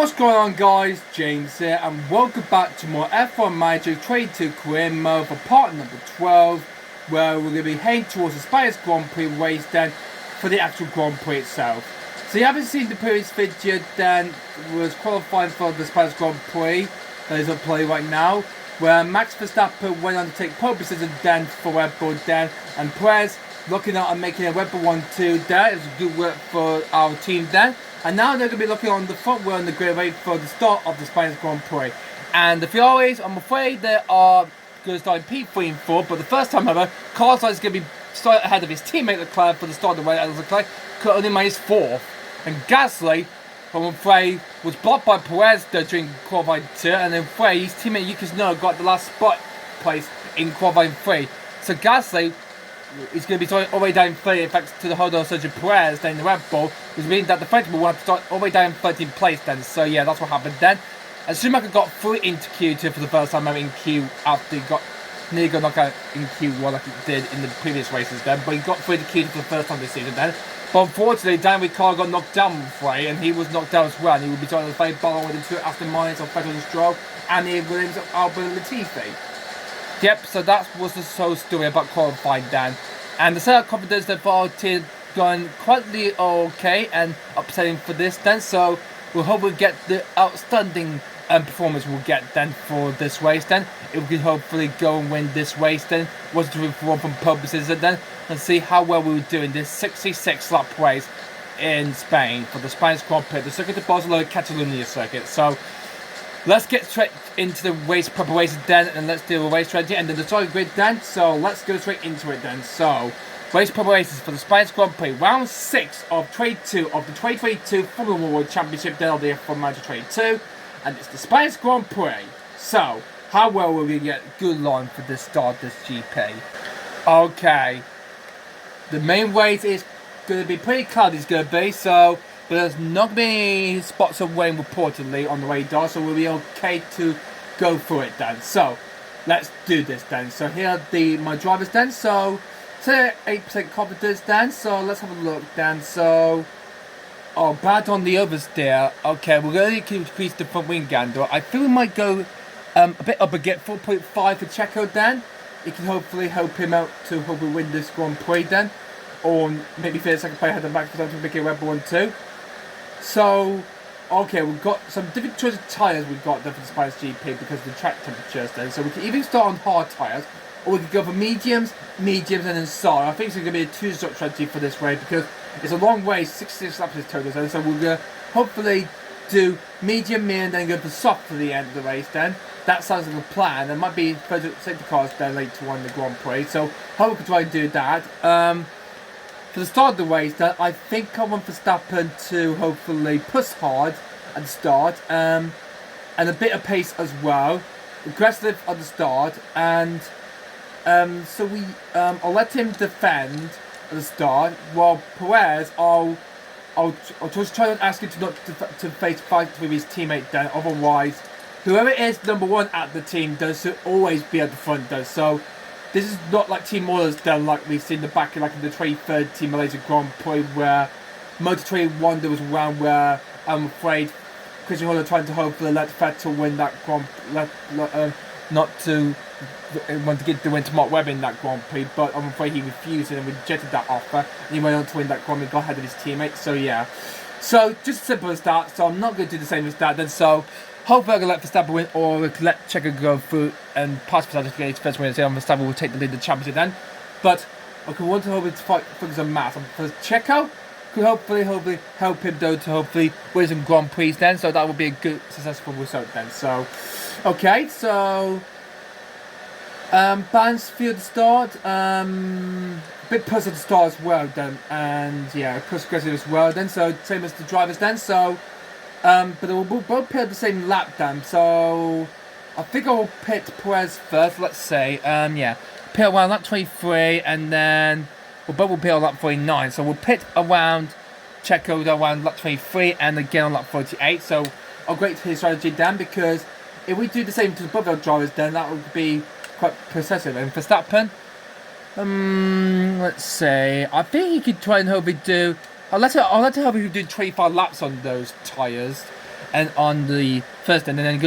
What's going on, guys? James here, and welcome back to more F1 Manager 22 career mode for part number 12, where we're going to be heading towards the Spanish Grand Prix race then for the actual Grand Prix itself. So you haven't seen the previous video, then was qualifying for the Spanish Grand Prix that is at play right now, where Max Verstappen went on to take pole position then for Red Bull then, and Perez looking out and making a Red Bull 1-2 there. It was good work for our team then. And now they're going to be looking on the front wheel on the grid rate for the start of the Spanish Grand Prix. And the Ferraris, I'm afraid they are going to start in P3 and 4, but the first time ever, Carlos Sainz is going to be starting ahead of his teammate Leclerc for the start of the race, as Leclerc could only manage 4th. And Gasly, I'm afraid, was blocked by Perez during qualifying 2, and then afraid his teammate Yuki Tsunoda got the last spot place in qualifying 3. So Gasly is going to be starting all the way down 30, in fact, to the hold on Sergio Perez, then the Red Bull, which means that the Frenchman will have to start all the way down 13th place then. So yeah, that's what happened then. And Schumacher got through into Q2 for the first time ever in Q after he nearly got knocked out in Q1 like he did in the previous races then. But he got through to Q2 for the first time this season then. But unfortunately, Dan Ricciardo got knocked down Frey, and he was knocked down as well. And he will be joining the fight battle with the two Aston Martins of Vettel and Stroll and the Williams of Albon and Latifi. Yep, so that was the whole story about qualifying then. And the set of confidence that for our team going quietly okay and upsetting for this then. So we'll hope we get the outstanding performance we'll get then for this race then. If we can hopefully go and win this race then. Was to perform from purposes then. And see how well we will do in this 66 lap race in Spain for the Spanish Grand Prix, the Circuit de Barcelona Catalonia circuit. So let's get straight into the race preparation then, and let's do a race strategy and then the target grid then. So let's go straight into it then. So race preparations for the Spanish Grand Prix, round 6 of 22 of the 2022 Formula 1 World Championship then of the F1 Manager 22, and it's the Spanish Grand Prix. So how well will we get good line for the start of this GP? Okay, the main race is going to be pretty cloudy, it's going to be, so but there's not going to be any spots of rain reportedly on the radar, so we'll be okay to go through it then. So let's do this then. So here are my drivers then. So 8% confidence then. So let's have a look then. So bad on the others there. Okay, we're going to increase the front wing gander. I feel we might go a bit up again. 4.5 for Checo then. It can hopefully help him out to hopefully win this Grand Prix then, or maybe for the second play ahead of Max Verstappen to make it Red Bull 1-2. So, okay, we've got some different choices of tyres we've got there for the Spanish GP because of the track temperatures then. So we can either start on hard tyres, or we can go for mediums, and then soft. I think it's going to be a two-stop strategy for this race because it's a long race, 66 laps is total then. So we're going to hopefully do medium, and then go for soft for the end of the race then. That sounds like a plan. There might be further safety cars there later on in the Grand Prix. So, hope we can try and do that. For the start of the race, then I think I want Verstappen to hopefully push hard at the start, and a bit of pace as well, aggressive at the start, and so I'll let him defend at the start, while Perez, I'll just try and ask him to not to fight with his teammate then. Otherwise, whoever is number 1 at the team does should always be at the front though. So this is not like Team Orders done like we've seen the back like in the 2013 Malaysia Grand Prix where Motor 21 there was around where I'm afraid Christian Horner trying to hopefully let Vettel win that not to want to get the win to Mark Webber in that Grand Prix, but I'm afraid he refused and rejected that offer, and he went on to win that Grand Prix, got ahead of his teammates. So yeah, so just as simple as that. So I'm not going to do the same as that then. So hopefully I can let Verstappen win, or we can let Checo go through and pass Verstappen to get his first win, and say Verstappen will take the lead in the championship then. But I could want to hopefully focus on Max. For Checo, could hopefully help him though to hopefully win some Grand Prix then. So that would be a good, successful result then. So, okay, so balance field to start, bit push at the start as well then, and yeah, push aggressive as well then. So same as the drivers then. So. But we'll both pit at the same lap then, so I think I will pit Perez first, let's say, yeah, pit around lap 23, and then we'll both pit on lap 49, so we'll pit around Checo around lap 23, and again on lap 48, so I'll great his strategy then, because if we do the same to the both our drivers then, that would be quite possessive, and for Verstappen, let's say, I think he could try and hopefully do, I'll let her hope he do 25 laps on those tyres. and on the first end, and then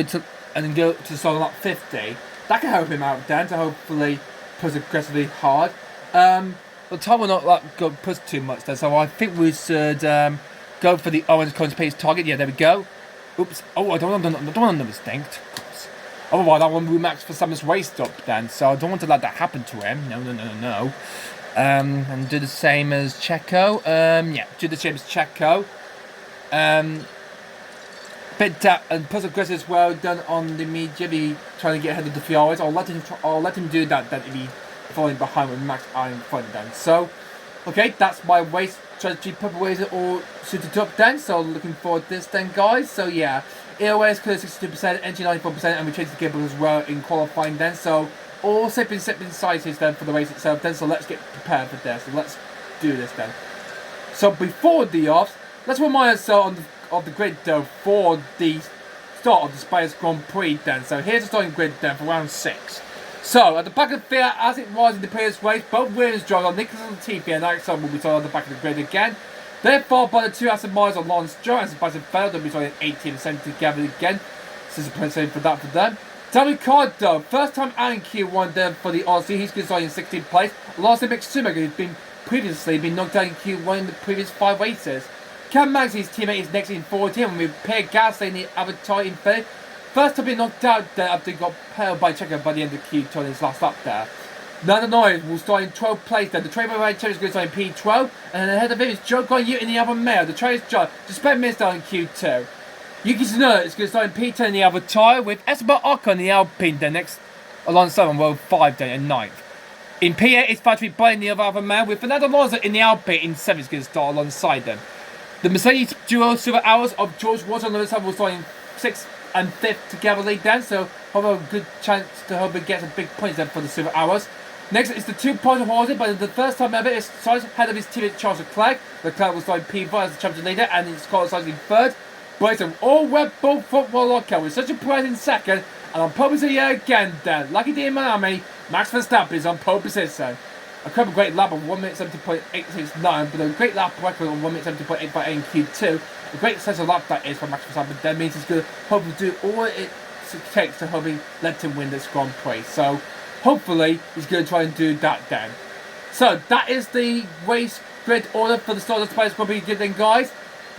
go to start on lap 50. That can help him out then to hopefully push aggressively hard. The time will not go push too much then, so I think we should go for the orange coin pace target. Yeah, there we go. Oops. Oh, I don't want to mistake. Otherwise, I want to Max for Verstappen's race up then, so I don't want to let that happen to him. No. And do the same as Checo. Yeah, do the same as Checo. And plus aggressive as well done on the immediately trying to get ahead of the Ferraris. I'll let him do that then if he falling behind with Max out in front then. So, okay, that's my race strategy preparations all suited up then. So looking forward to this then, guys. So yeah, EOS clear 62%, engine 94%, and we changed the gearbox as well in qualifying then. So all sipping sizes then for the race itself then. So let's get prepared for this. So let's do this then. So before the offs, let's remind ourselves of the grid though for the start of the Spanish Grand Prix then. So here's the starting grid then for round 6. So at the back of the field, as it was in the previous race, both Williams drivers, Nicholas Latifi and Alex will be starting on the back of the grid again. They're followed by the 2 Aston Martins of Lawrence Stroll and Sebastian Vettel. They'll be starting 18 and 17 together again. This is a same for that for them. Daniel Ricciardo, first time out in Q1 there for the Aussie. He's going to start in 16th place. Lastly, Mick Schumacher, who's been previously knocked out in Q1 in the previous 5 races. Cam Maxey's teammate is next in 14, and with Pierre Gasly in the avatar in 5th. First to be knocked out there after he got paired by Checo by the end of Q2 on his last lap there. Lando Norris will start in 12th place there. The Trader Ride Champions is going to start in P12, and then ahead of him is Joe Guan Yu in the other male. The Trader's John just spent minutes down in Q2. Yuki Tsunoda is going to start in P10 in the other tyre, with Esteban Ocon in the Alpine there next alongside on World 5 day and 9th. In P8 is Patrick Bay in the other male, with Fernando Alonso in the Alpine in 7th is going to start alongside them. The Mercedes duo Silver Hours of George Russell on the other side will start in 6th and 5th together lead then, so have a good chance to hope it gets a big point then for the Silver Hours. Next is the 2 points of Horsley, but the first time ever is starting ahead of his teammate Charles Leclerc. Leclerc will start in P5 as the champion leader, and he's qualified in 3rd. But it's an all Red Bull football lockout with such a prize in 2nd, and on pole position again then. Lucky day in Miami, Max Verstappen is on pole position. A great lap of 1 minute 70.869, but a great lap record on 1 minute 70.858 in Q2. A great sense of lap that is for Max Verstappen. That means he's going to hopefully do all it takes to hopefully let him win this Grand Prix. So hopefully he's going to try and do that then. So that is the race grid order for the start of the Spanish Grand Prix then, guys.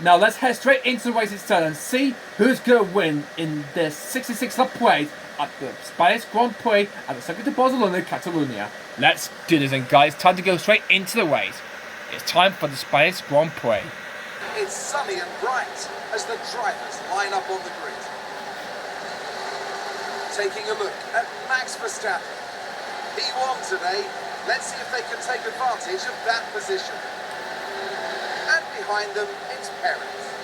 Now let's head straight into the race itself and see who's going to win in this 66 lap race at the Spanish Grand Prix at the Circuit de Barcelona, Catalonia. Let's do this then, guys. Time to go straight into the race. It's time for the Spanish Grand Prix. It's sunny and bright as the drivers line up on the grid. Taking a look at Max Verstappen. P1 today. Let's see if they can take advantage of that position. And behind them, it's Perez.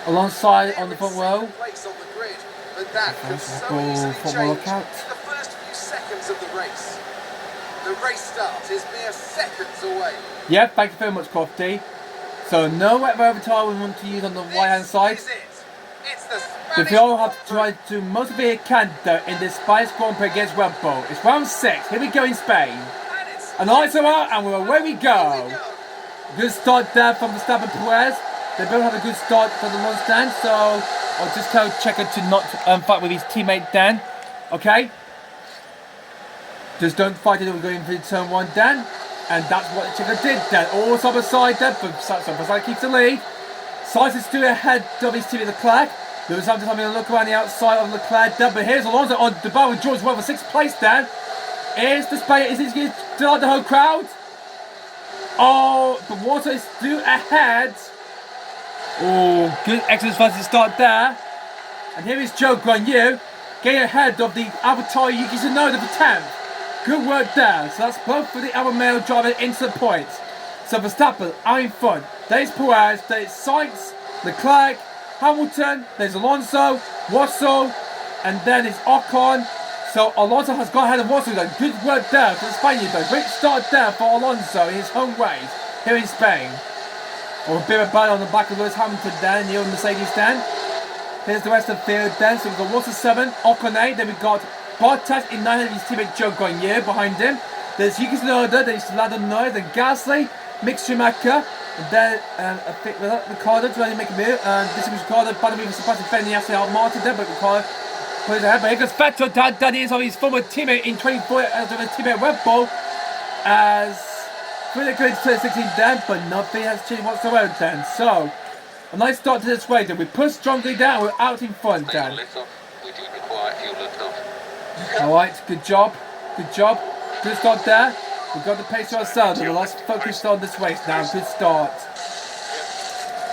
Alongside on the front row. Place on the grid, but that can so easily change in the first few seconds of the race. The race start is mere seconds away. Yeah, thank you very much, Crofty. So no wet over tire we want to use on the right hand side. It's the But we all have to try to do most of it can though in this Spanish Grand Prix against Red Bull. It's round 6. Here we go in Spain. And lights are out and away we go. Good start there from Verstappen and Perez. They both have a good start for the long stand, so I'll just tell Checo to not fight with his teammate Dan. Okay? Just don't fight it when we're going for turn 1 Dan. And that's what Checo did then. All side by side then, but Verstappen keeps the lead. Sainz is still ahead of his teammate Leclerc. Lewis Hamilton having a look around the outside of Leclerc then, but here's Alonso on the bar with George Russell for 6th place then. Is the Spain, is he going to start the whole crowd? Oh, but Walter is still ahead. Oh, good excellent first start there. And here is Joe Guan Yu getting ahead of the Avatar Yuki Tsunoda for 10th. Good work there. So that's both for the other male driver into the points. So Verstappen out in front. There's Perez, there's Sainz, Leclerc, Hamilton, there's Alonso, Russell, and then it's Ocon. So Alonso has got ahead of Russell. Good work there for the Spaniard though. Great start there for Alonso in his home race here in Spain. Or a bit of a battle on the back of Lewis Hamilton then, the old Mercedes then. Here's the rest of the field then. So we've got Russell 7, Ocon 8, then we've got Bottas in 9 of his teammate Joe Guan Yu behind him. There's Yuki Tsunoda, there's Lando Norris, then Gasly, Mick Schumacher, And then I think Ricardo trying to make a move. And this is Ricardo, by the way, was supposed to defend the Aston Martin there, but Ricardo put his head. But here goes Vettel, that is on his former teammate in 24 as of his teammate Red Bull. As really good to 2016 then, but nothing has changed whatsoever then. So, a nice start to this race then. We push strongly down, we're out in front then. We do require fuel lift-off. Alright, good job. Good job. Good start there. We've got the pace to ourselves, and let's focus on this race now. Good start.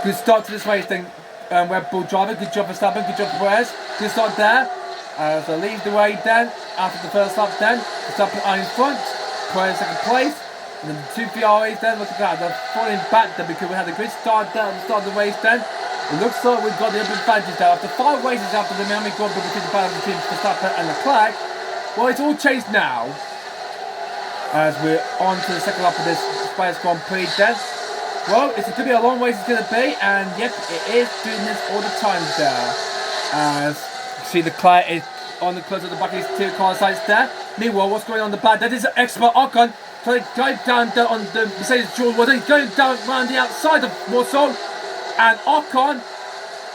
Good start to this race then, Red Bull driver. Good job for Verstappen, good job for Perez. Good start there. As I lead the way then, after the first lap then. Verstappen are in front. Perez second place. And then the two Ferraris then, look at that. They're falling back then because we had a good start there at the start of the race then. It looks like we've got the upper advantage there. After 5 races after the Miami Grand Prix between the battle between Verstappen and Leclerc, well, it's all changed now. As we're on to the second lap of this Spanish Grand Prix then. Well, it's going to be a long race it's going to be, and yep, it is doing this all the time there. As you see, Leclerc is on the close of the back of his two car sides there. Meanwhile, what's going on the back? That is an expert Ocon. So he's going down on the Mercedes George Water. He's going down around the outside of Warsaw. And Ocon,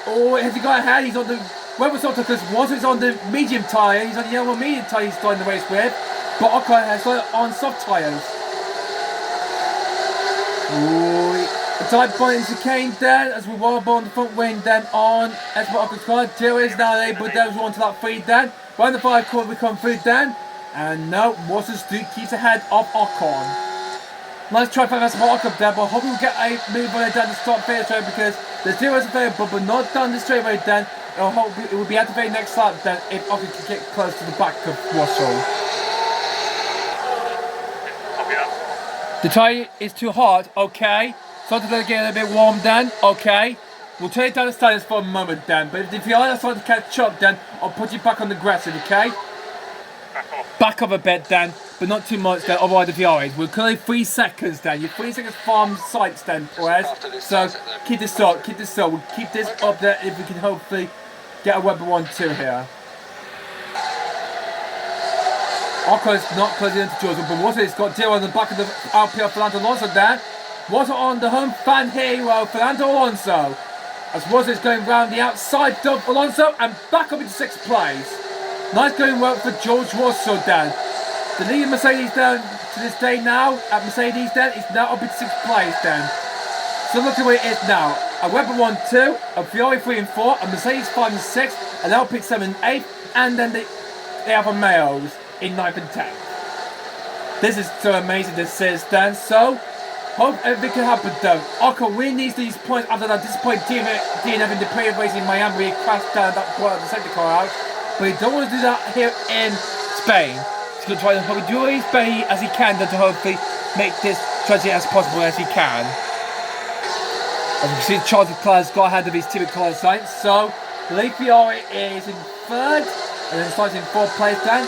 oh, has he got ahead? He's on the Red Bull because Warsaw is on the medium tyre. He's on the yellow medium tyre he's starting the race with. But Ocon has got it on soft tyres. A tight point in chicane then as we wobble on the front wing then on expert Ocon's car. Jill is now able to go on to that 3 then. When the 5 corner we come through then. And no, Watson Street keeps ahead of Ocon. Nice try for Ocon there, but hopefully we'll get a move on it down the start finish road because the 0 is available, but not down the straight road then. It will be at the very next lap then if Ocon can get close to the back of Watson. The tyre is too hard, okay. Starting to get a bit warm then, okay. We'll turn it down the standards for a moment then, but if you are starting to catch up then, I'll put you back on the grass, okay? Back off a bit then, but not too much then, otherwise the VRAs. We're currently 3 seconds then. You're 3 seconds from sights then, Perez. So keep this up, keep this up. We'll keep this up there if we can hopefully get a Weber 1-2 here. Ocon's not closing into George, but Watson has got 0 on the back of the RPR Fernando Alonso there. Watson on the home fan hero, Fernando Alonso. As Watson is going round the outside of Alonso and back up into 6th place. Nice going work for George Russell then. The lead of Mercedes then to this day now at Mercedes then is now up in 6th place then. So look at where it is now. A Weber 1-2, a Ferrari 3 and 4, a Mercedes 5 and 6, an Alpine 7 and 8, and then the Alfa Romeos in 9th and 10th. This is so amazing this is then. So hope everything can happen though. Ocon really needs these points after that disappointing DNF in the pre race in Miami where he crashed down that part of the safety car out. But he don't want to do that here in Spain. He's going to try to hopefully do as many as he can to hopefully make this tragedy as possible as he can. As you can see, Charles Leclerc's got ahead of his teammate Carlos Sainz. So, Lee Fiore is in 3rd and then starts in 4th place then.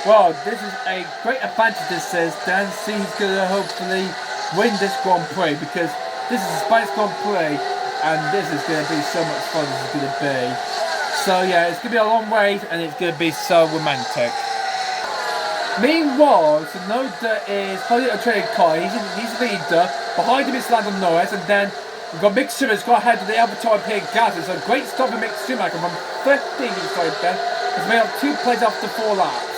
Well, this is a great advantage this is then. See who's going to hopefully win this Grand Prix because this is a Spanish Grand Prix and this is going to be so much fun this is going to be. So yeah, it's going to be a long race and it's going to be so romantic. Meanwhile, Tsunoda is holding a training car. He's the leader. Behind him is Lando Norris and then we've got Mick Schumacher's got ahead of the Albertine Pierre Gasly. So a great stop for Mick Schumacher from 15 inside then. He's made up 2 plays after 4 laps.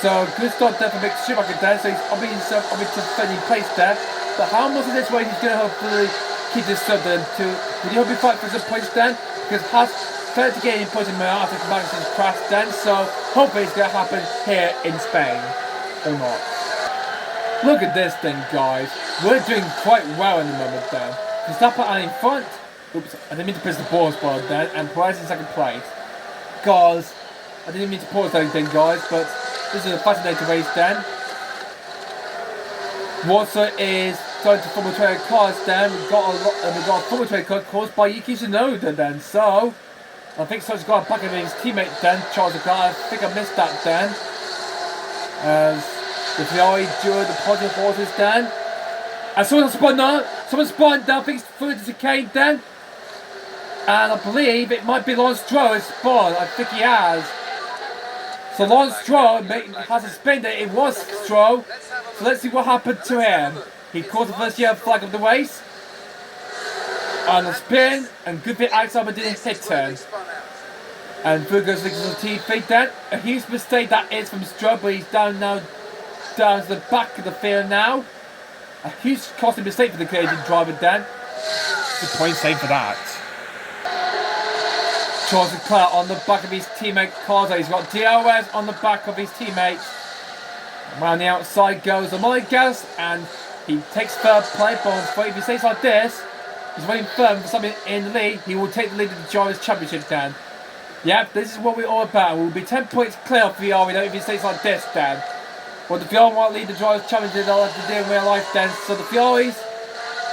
So good start there for Mick Schumacher there. So he's up into 30 place there. But how much of this race he's going to hopefully keep this up then to... Will you hope he fight for some points then? Because Haas failed to get any points in Milan after Magnussen's crash then. So hopefully it's going to happen here in Spain. Or not. Look at this thing, guys. We're doing quite well in the moment there. Verstappen are in front. Oops, I didn't mean to press the pause button then. And Perez in 2nd place. Guys, I didn't mean to pause anything, guys, but this is a fascinating race then. Watson is starting to form a trail of cars then. We've got a former trail car caused by Yuki Tsunoda then. So I think So's got a back of his teammate then, Charles Leclerc. I think I missed that then. As the Ferrari duo the positive horses then. And someone spun now. Someone spun down, I think it's through the chicane then. And I believe it might be Lance Stroll has spun. I think he has. So Lance Stroll has a spin there. It was Stroll. So let's see what happened to him. He caught the first yellow flag of the race. On a spin, and good thing Alexander didn't This hit is where him. they spun out. And through goes Nicholas TV then. A huge mistake that is from Stroll, but he's down now, down to the back of the field now. A huge costly mistake for the Canadian driver then. Good point saved for that. Charles Leclerc on the back of his teammate Carter. He's got DRS on the back of his teammate. Around the outside goes the Monegas, and he takes third play, but if he stays like this, he's waiting firm for something in the lead. He will take the lead of the Drivers' Championship, Dan. Yep, this is what we're all about. We'll be 10 points clear of Ferrari if he stays like this, Dan. Well, the Ferrari want to lead the Drivers' Championship, they'll have to do in real life, Dan. So the Ferraris,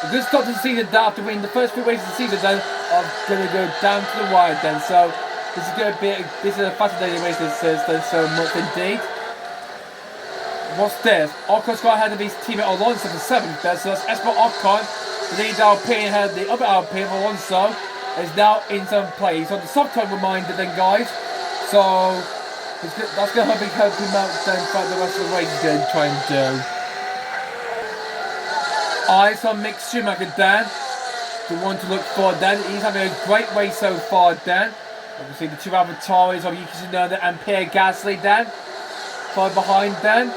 a good start to the season, Dan, after winning the first 3 races of the season, then are going to go down to the wire, then. So this is going to be a fascinating race, this is, then, so much indeed. What's this? Ocon's got ahead of his teammate Alonso for 7th there, so that's Esteban Ocon, the lead Alpine ahead of the other Alpine. Alonso is now in 7th place. So the soft time reminder then, guys. So that's going to help him out then throughout the rest of the race he's going to try and do. Eyes on Mick Schumacher, Dan. The one to look for, Dan. He's having a great race so far, Dan. Obviously the 2 avatars of Yuki Tsunoda and Pierre Gasly, Dan. Far behind, Dan.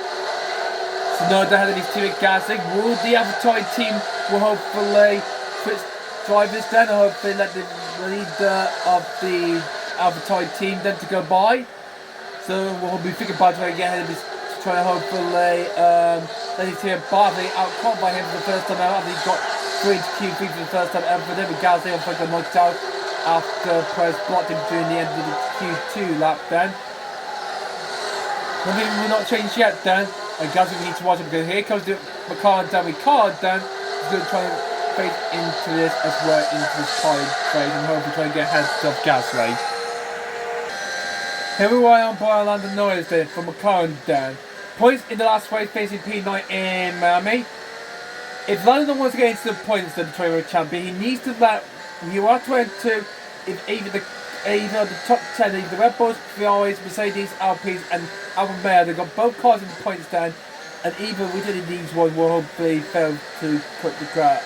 Tsunoda ahead of his teammate Gasly. Will the avatar team will hopefully switch drivers, Dan, and hopefully let the leader of the avatar team then to go by. So we'll be thinking about trying to get ahead of his, trying to hopefully let his team Bartley out by him for the first time out. After he got through into Q3 for the first time ever. Then with Gasly unfortunately got knocked out after Perez blocked him during the end of the Q2 lap, Dan. Nothing will not change yet, Dan. And Gasly, we need to watch him because here comes the McLaren down with Card, Dan. He's going to try and fade into this as well, into this tired phase, and hopefully try and get ahead of Gasly. Here we are on by Orlando Norris then from McLaren, Dan. Points in the last race facing P9 in Miami. If Lando wants to get into the points of the Toyota champion, he needs to let you are to enter if either the top 10, either the Red Bulls, Ferraris, Mercedes, Alpines and Alfa Romeo. They've got both cars in the points, Dan, and either whichever of these one will hopefully fail to quit the crowd.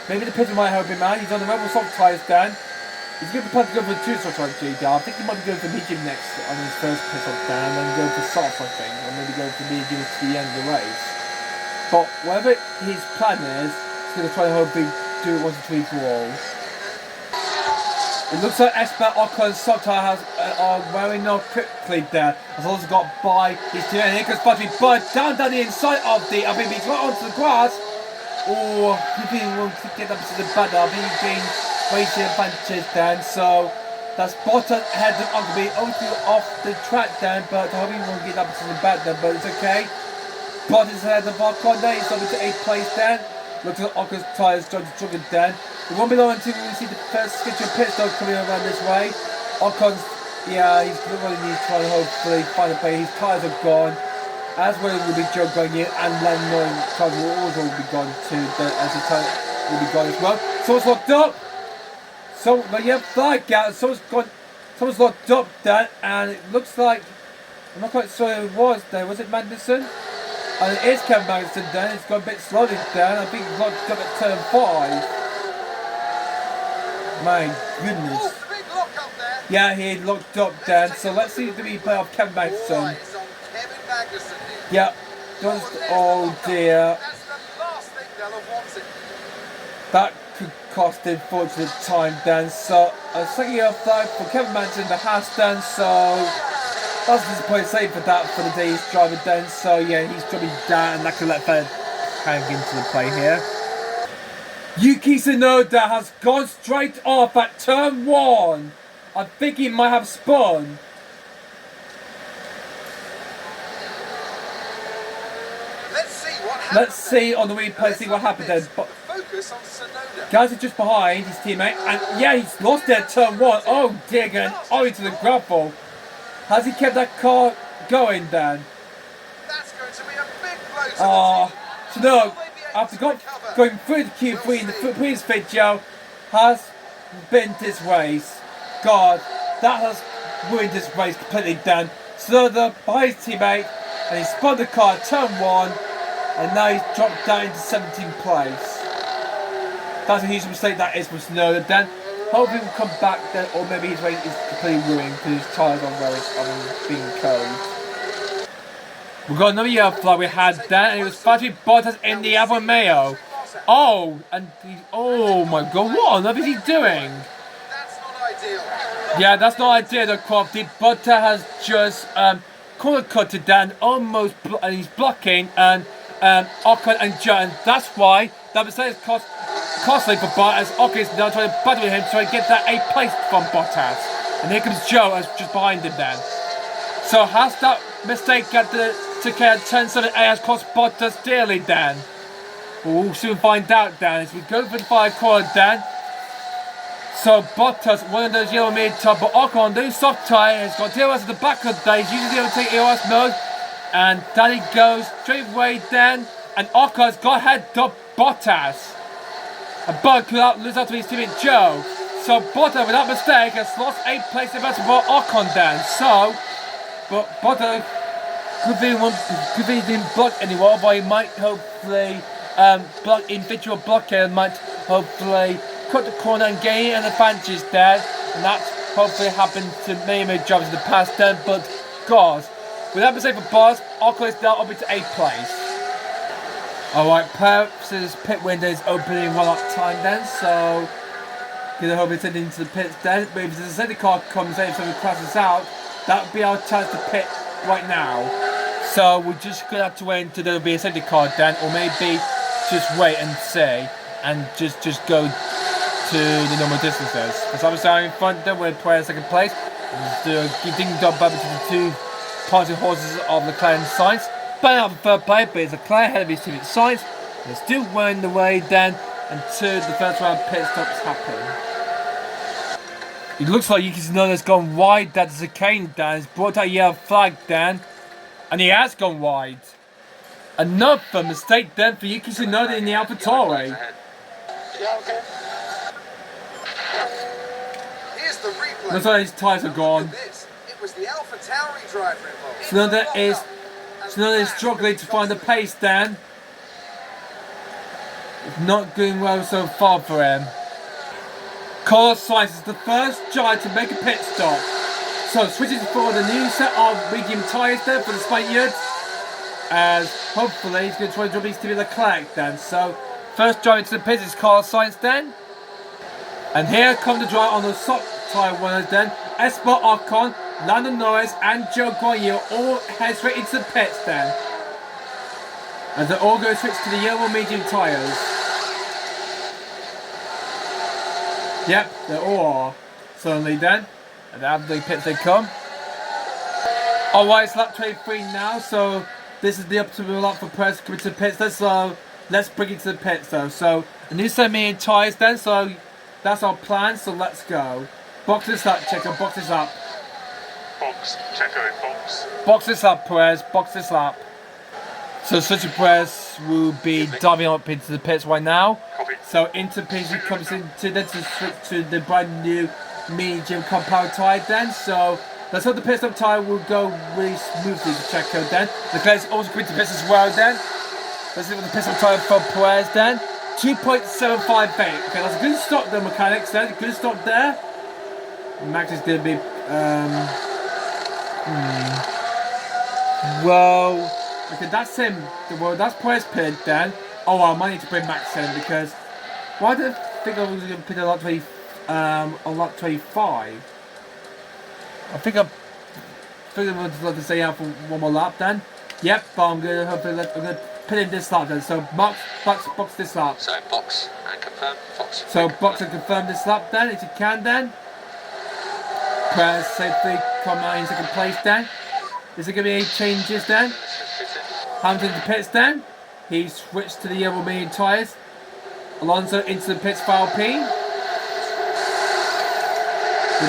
Maybe the pit might help him out. He's on the Red Bull soft tyres, Dan. He's going to be planning to go for the 2 soft tyres, Dan. I think he might be going for medium next on his first pit stop, Dan, and then go for soft, I think, or maybe go for medium to the end of the race. But whatever his plan is, he's going to try and hopefully do it once and three for all. It looks like Esteban Ocon's soft tyres are wearing off quickly there. As also got by his team, and here comes Patrick Bird down the inside of the RBB, right onto the grass. Oh, he won't get up to the back there. He's been racing advantage then, so that's Bottas ahead of RBB, off the track then, but I hope he won't get up to the back there, but it's okay. Bottas ahead of Ocon there, he's up to 8th place then. Looks like Ocon's tyres starting to struggle then. It won't be long until we see the first scheduled pit stop coming around this way. Ocon's, yeah, he's really need to try and hopefully find a play. His tyres are gone. As well will be Joe going in, and Lennon tyres will also be gone too, as the tyre will be gone as well. Someone's locked up! But yeah, flag out, someone's locked up there, and it looks like, I'm not quite sure who it was there, was it Magnussen? And it is Kevin Magnussen there, it's gone a bit slowly there, I think he's locked up at turn 5. My goodness. Oh, big lock up there. Yeah, he locked up then, so let's see the replay of Kevin Magnussen. It's on Kevin Magnussen here. Yep. Oh dear. That's the last thing they'll have wanted. That could cost him fortunate time then, so a second off flag for Kevin Magnussen, the Haas then, so that's a disappointing save for that for the day's driver then, so yeah, he's dropping down and that could let Fed hang into the play here. Yuki Tsunoda has gone straight off at turn 1. I think he might have spun. Let's see on the replay, see what happened then. But focus on Tsunoda. guys are just behind his teammate, and yeah, he's lost it at turn 1. Oh dear, going into the gravel. Has he kept that car going then? That's going to be a big blow to the team. So no, after going through the Q3 in the previous video, has been this race. God, that has ruined this race completely then. Tsunoda by his teammate, and he spun the car at turn 1. And now he's dropped down into 17th place. That's a huge mistake that is for Tsunoda. Then hopefully we'll come back then, or maybe his race is completely ruined because his tyres are being cold. We've got another yellow flag we had then, and it was Valtteri Bottas in the Alfa Romeo. Oh, and oh my god, what on earth is he doing? That's not ideal. Yeah, that's not ideal, though, Crofty. Bottas has just corner cutted down, almost, and he's blocking, and Ocon and Joe, and that's why that mistake is costly for Bottas. Ocon is now trying to battle with him, trying to get that 8th place from Bottas. And here comes Joe as just behind him then. So has that mistake got to turn 7A has cost Bottas dearly then? We'll soon find out then as we go for the 5 corner then. So Bottas, one of those yellow mid-top, but Ocon, those soft tyre, has got DRS at the back of the day. He's using the overtake EOS mode. And down he goes, straight away then. And Ocon's got ahead of Bottas. And Bottas could lose out to his teammate Joe. So Bottas, without mistake, has lost 8th place in the for Ocon then. So, but Bottas could be didn't block anymore, but he might hopefully block individual blockade, might hopefully cut the corner and gain an advantage there, and that's hopefully happened to many drivers in the past then, but God, with that mistake for Bottas, Ocon is now up into 8th place. Alright, Perez's pit window is opening one up time then, so gonna hope it's heading into the pits then, but if the safety car comes in, if someone crashes out, that would be our chance to pit right now. So we're just gonna have to wait until there'll be a safety car then, or maybe just wait and see, and just go to the normal distances. Because obviously I'm in front there with Perez in 2nd place. Ding dong battle between the 2 party horses of Leclerc and Sainz. But out of 3rd place, but it's Leclerc ahead of his teammate Sainz. They're still wearing the way then until the first round pit stops happen. It looks like Yuki Tsunoda's gone wide. That's the chicane down. He's brought out a yellow flag then, and he has gone wide. Another mistake then for Yuki Tsunoda in the AlphaTauri. Yeah, okay. Here's the replay. Looks like his tyres are gone. Look at this. It was the AlphaTauri driver involved. Tsunoda is struggling to find the pace then. It's not going well so far for him. Carlos Sainz is the first driver to make a pit stop. So switches for the new set of medium tyres there for the Spaniards. As hopefully he's going to try to drop his to Leclerc then. So first driver to the pits is Carlos Sainz then. And here come the driver on the soft tyre runners then. Esteban Ocon, Lando Norris and Joe Guanyu all head straight into the pits then. As they all go switch to the yellow medium tyres. Yep, they all are. Suddenly then. And after the pits they come. Alright, it's lap 23 now, so this is the optimal lap for Perez coming to the pits then, so let's bring it to the pits though. So a new set of medium tyres then, so that's our plan, so let's go. Box this up, Checo, box this up. Box, Checo in box. Box this up, Perez, box this up. So Sergio Perez will be diving up into the pits right now. Copy. So into the pits he comes into then to switch to the brand new medium compound tyre then. So let's hope the pit stop tyre will go really smoothly to Checo then. Leclerc's also going to pits as well then. Let's see what the pit stop tyre for Perez then. 2.758. Okay, that's a good stop there, mechanics then. Good stop there. Max is going to be well, okay, that's him. Well, that's Perez pit then. Oh, I might need to bring Max in because why did I think I was going to put a lot 20 on lap 25? I think I'm going to let this stay out for one more lap then. Yep, but I'm going to put in this lap then. So box this lap. So box and confirm. Box. So box and confirm this lap then, if you can then. Perez safely come out in 2nd place then. Is there going to be any changes then? Hamilton to pits then. He switched to the yellow medium tyres. Alonso into the pits for Alpine.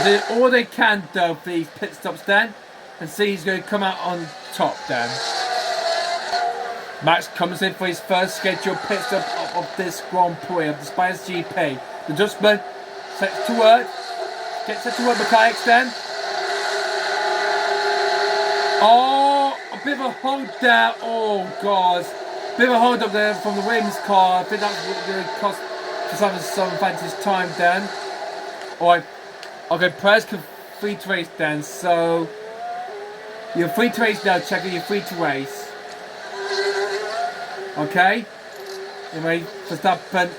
They do all they can though for these pit stops then. And see he's going to come out on top then. Max comes in for his first scheduled pit stop of this Grand Prix of the Spanish GP. The Dutchman sets to work. Gets set to work mechanics then. Oh, a bit of a hold there. Oh God. Bit of a hold up there from the Williams car. I think that's going to cost just having some advantage time then. Alright, okay, Perez can free to race then, so you're free to race now, Checo, you're free to race. Okay? Anyway, Verstappen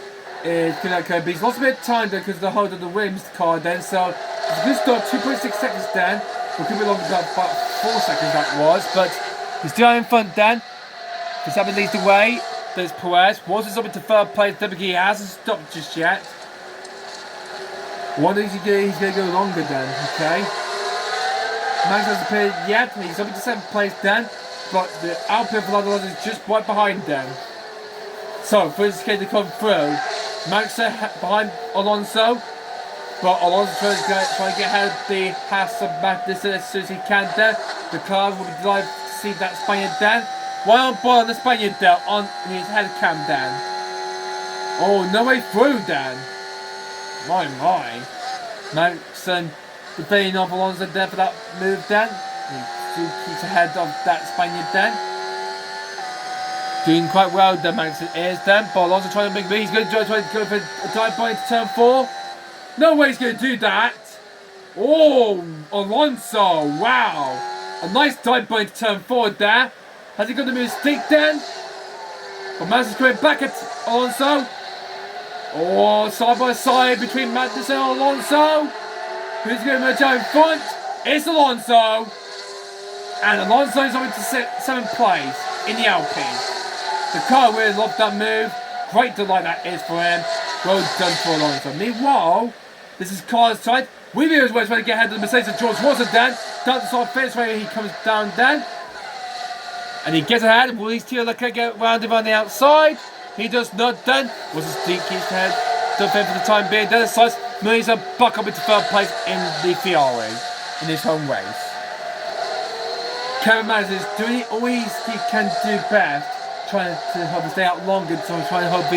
is going to go, but he's lost a bit of time though because of the hold of the Williams car then, so it's a good start, 2.6 seconds then. It could be longer than about 4 seconds that was, but he's still in front then. Verstappen leads the way. There's Perez. Wasn't up into third place then, but he hasn't stopped just yet. What is he's going to go longer then, okay? Max hasn't appeared yet, he's up into 7th place then, but the Alpine for Alonso is just right behind them. So, for this case to come through, Max behind Alonso, but Alonso trying to get ahead of the Haas and Magnus as soon as he can there. The car will be delighted to see that Spaniard then. One on board on the Spaniard there on his head cam then. Oh, no way through then. My. Max debating off Alonso there for that move then. He keeps ahead of that Spaniard then. Doing quite well then, Max is then. But Alonso trying to make me. He's going to try to go for a dive point to turn 4. No way he's going to do that. Oh, Alonso. Wow. A nice dive point to turn 4 there. Has he got the mistake then? But Max is coming back at Alonso. Oh, side by side between Magnus and Alonso. Who's going to merge out in front? It's Alonso. And Alonso is up into 7th place in the Alpine. The car really loved that move. Great delight that is for him. Well done for Alonso. Meanwhile, this is Carl's side. Williams was trying to get ahead of the Mercedes of George Russell then. Down the side fence where he comes down then. And he gets ahead. Will these two look at get round him on the outside? He does not then. Was a steep keeps ahead. Don't for the time being. Then decides Melissa buck up into 3rd place in the Ferrari in his home race. Kevin Magnussen is doing all he can do best, trying to help him stay out longer, so I'm trying to hope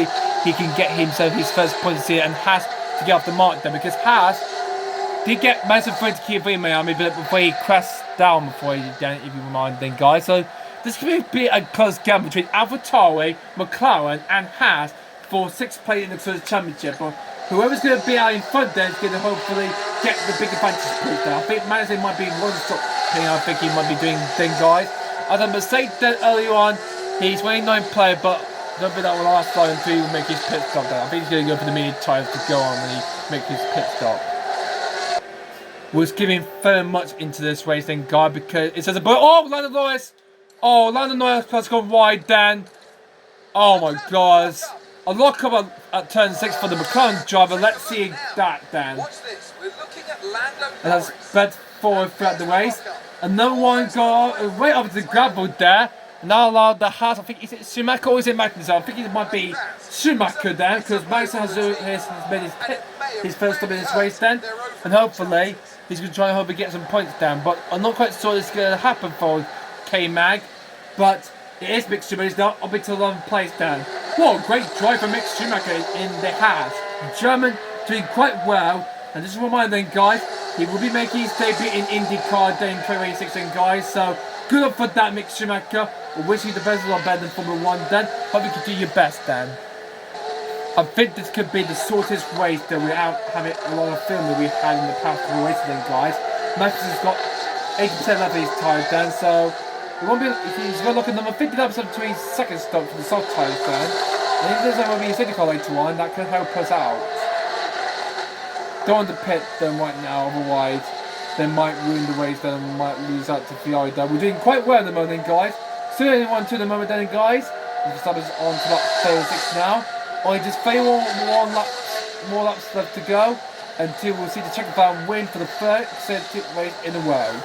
he can get himself his first point this year and Haas to get off the mark then, because Haas did get massive threat to keep in Miami, but before he crashed down before he did, if you remind then, guys. So this could be a close game between AlphaTauri, McLaren, and Haas for 6th place in the first championship. But whoever's going to be out in front there is going to hopefully get the big advantage point there. I think Magnussen might be one stop thing. I think he might be doing things, guys. As a mistake that earlier on, he's 29th player, but I don't think that will last long until he make his pit stop there. I think he's going to go for the medium tyres to go on when he makes his pit stop. Was giving very much into this race then, guy, because it says about Lando Norris. Oh, Lando Norris has gone wide then. Oh my God. A lock up at turn 6 for the McLaren driver. Let's see that then. Watch this. We're looking at Lando And that's Norris. sped forward throughout the race. Another one got right up to the gravel there. And now allowed the Haas. I think is it Schumacher or is it Magnussen? I think it might be Schumacher then, because Magnussen has made his first stop in this race then. And hopefully he's going to try and hope he gets some points down. But I'm not quite sure this is going to happen for K-Mag. But it is Mick Schumacher. He's now up into 11th place down. What a great drive for Mick Schumacher in the Haas. German doing quite well. And just a reminder then, guys, he will be making his debut in IndyCar Day in 2016, guys. So good luck for that, Mick Schumacher. I wish you the best of luck better than Formula 1 then. Hope you can do your best then. I think this could be the shortest race that we have having a lot of film that we've had in the past 4 races then, guys. Max has got 80% left of his time then, so it won't be, he's going to look at number 59% between his second stop for the soft tyres then. And if there's going to be a safety car later on, that could help us out. Don't want to pit them right now, otherwise they might ruin the race then and might lose out to Ferrari then. We're doing quite well at the moment, guys. Still only 1-2 at the moment then, guys. Verstappen's on to lap 36 now. Only just 3 more laps left to go until we'll see the checker van win for the 3rd consecutive race in a row.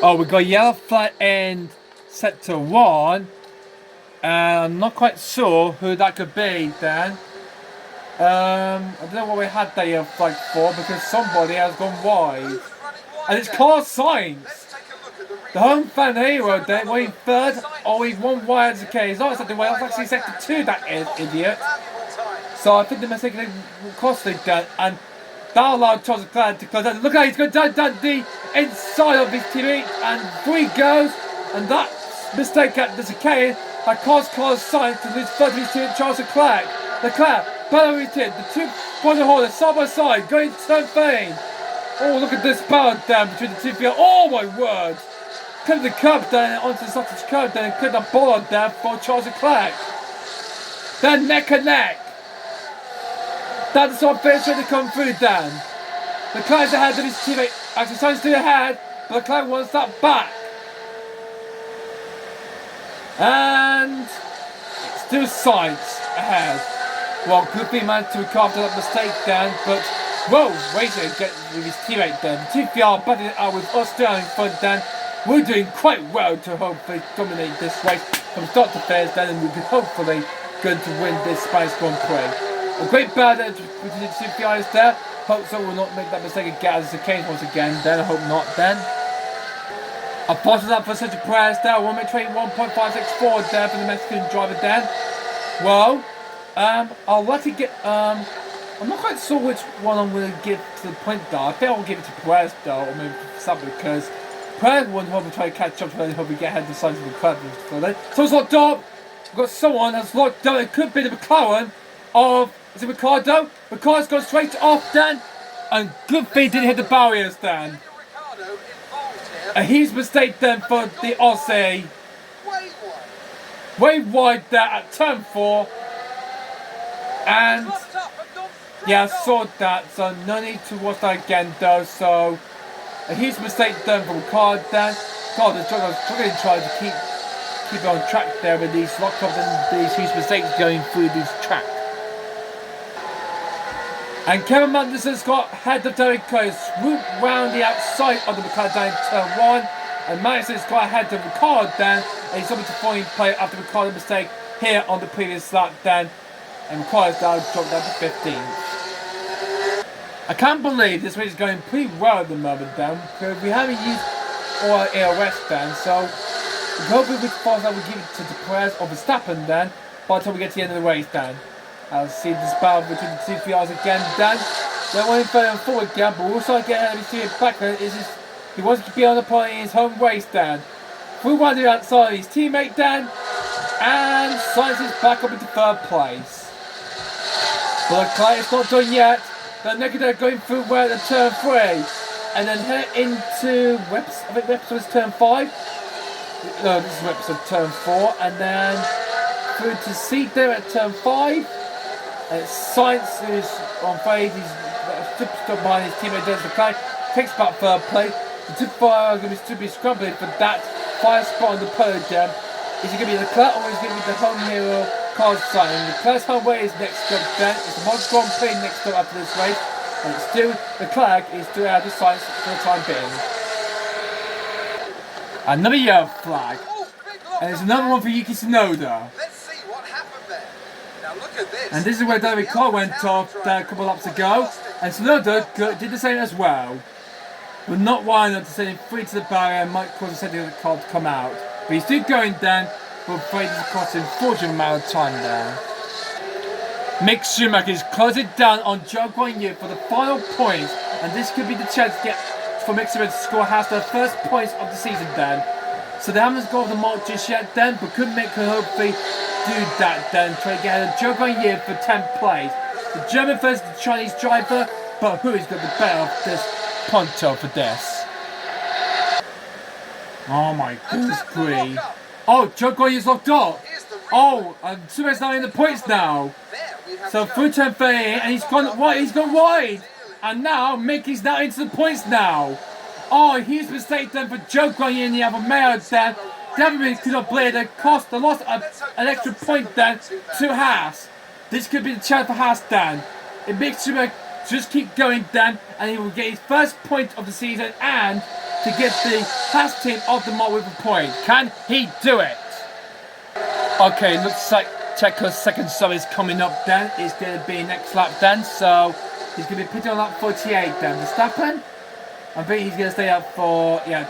Oh, we've got yellow flag in sector 1. And I'm not quite sure who that could be then. I don't know what we had that yellow flag for because somebody has gone wide. And it's Carlos Sainz. The home fan hero then, waiting 3rd. Oh, he's 1 wide as a K. He's not second way, it's actually sector 2, that is, idiot. So I think the mistake costly done. And that allowed Charles Leclerc to close down. Look at he's going down the inside of his teammate. And 3 goes. And that mistake at the K had caused Carlos Sainz to lose 30 to Charles Leclerc. Leclerc, Ballerite, the two body holders side by side, going to turn 13. Oh, look at this battle down between the two fields. Oh my word! Cut the curb down onto the sausage curb down and cut the ball down for Charles Leclerc. Then neck and neck. That's what finish trying to come through, Dan. Leclerc's ahead of his teammate. Actually, Sainz to ahead, but Leclerc wants that back. And it's still Sainz ahead. Well, could be managed to recover that mistake, Dan, but whoa, wait a get with his teammate then. The 2 are battling it out with us down in front, Dan. We're doing quite well to hopefully dominate this race from start to finish, Dan, and we'll be hopefully going to win this Spanish Grand Prix. A great battle between the 2 guys there. Hope so we'll not make that mistake again as the case once again, then. I hope not, then. I posted up for such a press there. 1 minute 21.564 there for the Mexican driver, then. Well, I'll let it get, I'm not quite sure which one I'm going to give to the point though. I think I'll give it to Perez though, or maybe something, because Perez will probably try to catch up to him, hopefully get ahead of the sides of the club. So it's locked up. We've got someone that's locked up. It could be the McLaren of, is it Ricardo? Ricardo's gone straight off, Dan. And good thing didn't hit the barriers, Dan. And he's mistaken then for the Aussie. Way wide there at turn 4. And yeah, I saw that, so no need to watch that again though. So a huge mistake done from Ricardo then. God, the struggling trying to keep on track there with these lockups and these huge mistakes going through this track. And Kevin Magnussen's got head of Derek Coe, swoop round the outside of the McLaren down turn 1. And Magnussen's got ahead of Ricardo then, and he's able to find play after Ricardo's mistake here on the previous lap then. And Ricardo's now dropped down to 15th. I can't believe this race is going pretty well at the moment then, because we haven't used all our AOS then, so we hope with fast that we give it to Perez or Verstappen then, by the time we get to the end of the race then. I'll see this battle between the 2 VRs again then. They're wanting further and forward again, but also get ahead of his teammate back. He wants to be on the point in his home race then. Through one to the outside of his teammate then, and Sainz is back up into 3rd place. But Leclerc is not done yet. They're going through where the turn 3. And then head into Webster, I think Webster was turn 5. No, this is Webster turn 4. And then through to Seat there at turn 5. And it's Sainz who's on fade. He's just behind his teammate Dennis Leclerc. Takes back 3rd place. The 2 are going to be scrambling for that 5 spot on the podium. Is it going to be Leclerc or is it going to be the home hero? Sign. Leclerc's home way is next up then. It's the Mod Grand Prix next up after this race. And it's still, Leclerc is still out of sight for the time being. Another yellow flag. And there's another one for Yuki Tsunoda. Let's see what happened there. Now look at this. And this is where David Carr went off there a couple of laps ago. And Tsunoda did the same as well. But not wide enough to send him free to the barrier and might cause the second of the car to come out. But he's still going down. But afraid it's cost him a fortunate amount of time there. Mick Schumacher is closing down on Zhou Guanyu for the final points, and this could be the chance to get for Mick Schumacher to score their first points of the season then. So they haven't scored the mark just yet then, but could Mick hopefully do that then, try to get ahead of Zhou Guanyu for 10th place. The German versus the Chinese driver, but who is going to be better off this Ponto for this? Oh my goodness grief. Oh, Zhou Guanyu's locked up. Oh, and Suarez now in the points now. So through turn 30, and he's gone wide. And now Mickey's now into the points now. Oh, huge mistake then for Zhou Guanyu and the other male then. Definitely could have played a cost. They lost an extra point then to Haas. This could be the chance for Haas then. It makes Schumacher just keep going then, and he will get his first point of the season and to get the Haas team off the mark with a point. Can he do it? Okay, looks like Checo's second sub is coming up then. It's going to be next lap then, so he's going to be pitting on lap 48 then. Verstappen, I think he's going to stay out for, I'm